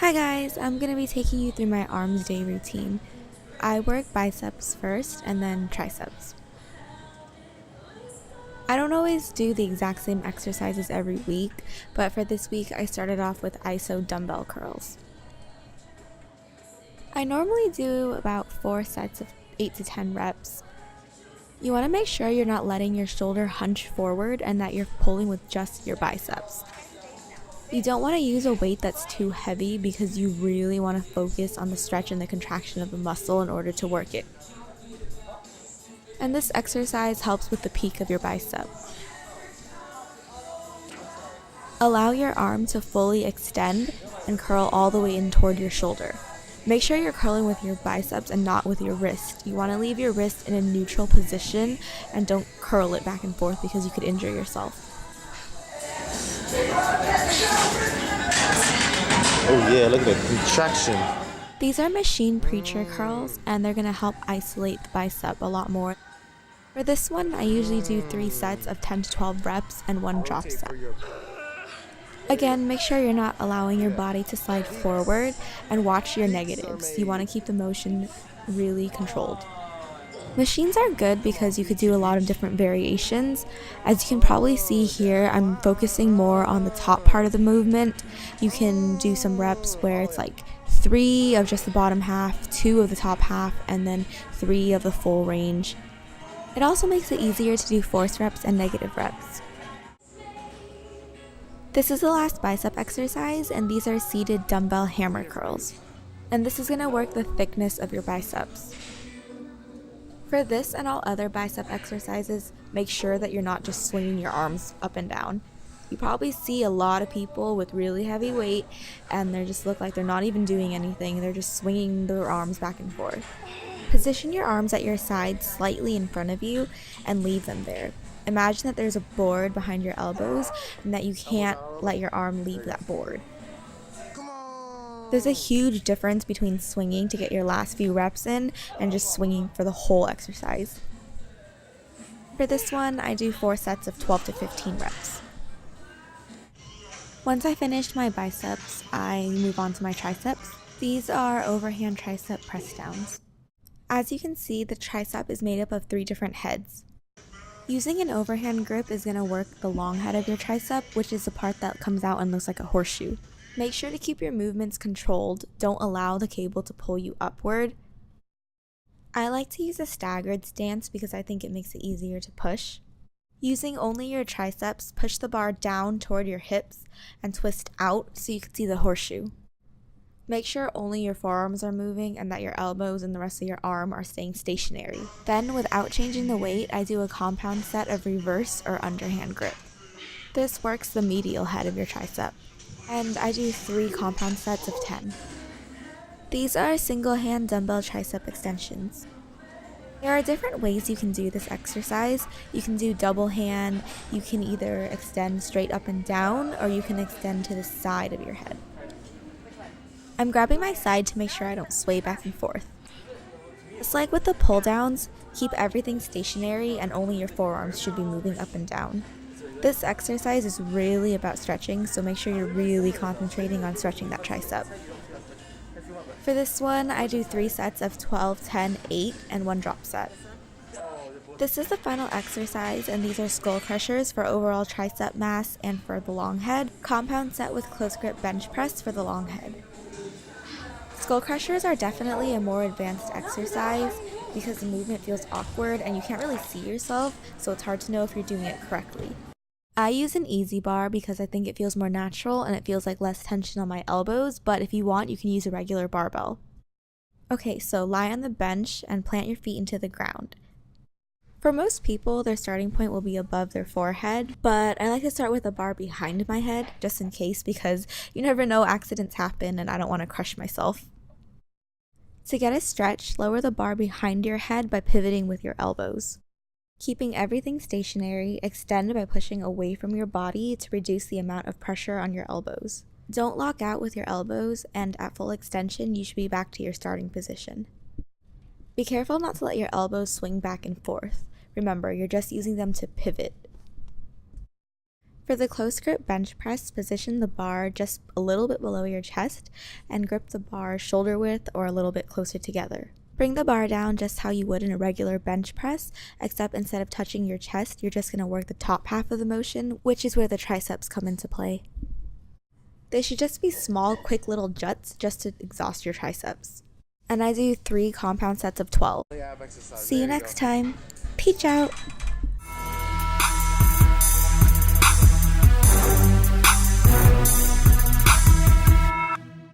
Hi guys, I'm going to be taking you through my arms day routine. I work biceps first and then triceps. I don't always do the exact same exercises every week, but for this week I started off with iso dumbbell curls. I normally do about 4 sets of 8 to 10 reps. You want to make sure you're not letting your shoulder hunch forward and that you're pulling with just your biceps. You don't want to use a weight that's too heavy because you really want to focus on the stretch and the contraction of the muscle in order to work it. And this exercise helps with the peak of your bicep. Allow your arm to fully extend and curl all the way in toward your shoulder. Make sure you're curling with your biceps and not with your wrist. You want to leave your wrist in a neutral position and don't curl it back and forth because you could injure yourself. Oh yeah, look at the contraction. These are machine preacher curls and they're going to help isolate the bicep a lot more. For this one, I usually do 3 sets of 10 to 12 reps and 1 drop set. Again, make sure you're not allowing your body to slide forward and watch your negatives. You want to keep the motion really controlled. Machines are good because you could do a lot of different variations. As you can probably see here, I'm focusing more on the top part of the movement. You can do some reps where it's like 3 of just the bottom half, 2 of the top half, and then 3 of the full range. It also makes it easier to do force reps and negative reps. This is the last bicep exercise, and these are seated dumbbell hammer curls. And this is going to work the thickness of your biceps. For this and all other bicep exercises, make sure that you're not just swinging your arms up and down. You probably see a lot of people with really heavy weight and they just look like they're not even doing anything, they're just swinging their arms back and forth. Position your arms at your sides slightly in front of you and leave them there. Imagine that there's a board behind your elbows and that you can't let your arm leave that board. There's a huge difference between swinging to get your last few reps in and just swinging for the whole exercise. For this one, I do 4 sets of 12 to 15 reps. Once I finish my biceps, I move on to my triceps. These are overhand tricep press downs. As you can see, the tricep is made up of 3 different heads. Using an overhand grip is going to work the long head of your tricep, which is the part that comes out and looks like a horseshoe. Make sure to keep your movements controlled. Don't allow the cable to pull you upward. I like to use a staggered stance because I think it makes it easier to push. Using only your triceps, push the bar down toward your hips and twist out so you can see the horseshoe. Make sure only your forearms are moving and that your elbows and the rest of your arm are staying stationary. Then, without changing the weight, I do a compound set of reverse or underhand grip. This works the medial head of your tricep. And I do 3 compound sets of 10. These are single hand dumbbell tricep extensions. There are different ways you can do this exercise. You can do double hand, you can either extend straight up and down, or you can extend to the side of your head. I'm grabbing my side to make sure I don't sway back and forth. Just like with the pull downs, keep everything stationary and only your forearms should be moving up and down. This exercise is really about stretching, so make sure you're really concentrating on stretching that tricep. For this one, I do 3 sets of 12, 10, 8, and 1 drop set. This is the final exercise, and these are skull crushers for overall tricep mass and for the long head, compound set with close grip bench press for the long head. Skull crushers are definitely a more advanced exercise because the movement feels awkward and you can't really see yourself, so it's hard to know if you're doing it correctly. I use an easy bar because I think it feels more natural and it feels like less tension on my elbows, but if you want, you can use a regular barbell. Okay, so lie on the bench and plant your feet into the ground. For most people, their starting point will be above their forehead, but I like to start with a bar behind my head, just in case, because you never know, accidents happen and I don't want to crush myself. To get a stretch, lower the bar behind your head by pivoting with your elbows. Keeping everything stationary, extend by pushing away from your body to reduce the amount of pressure on your elbows. Don't lock out with your elbows, and at full extension, you should be back to your starting position. Be careful not to let your elbows swing back and forth. Remember, you're just using them to pivot. For the close grip bench press, position the bar just a little bit below your chest and grip the bar shoulder width or a little bit closer together. Bring the bar down just how you would in a regular bench press, except instead of touching your chest, you're just going to work the top half of the motion, which is where the triceps come into play. They should just be small, quick little juts just to exhaust your triceps. And I do 3 compound sets of 12. See you next time. Peach out!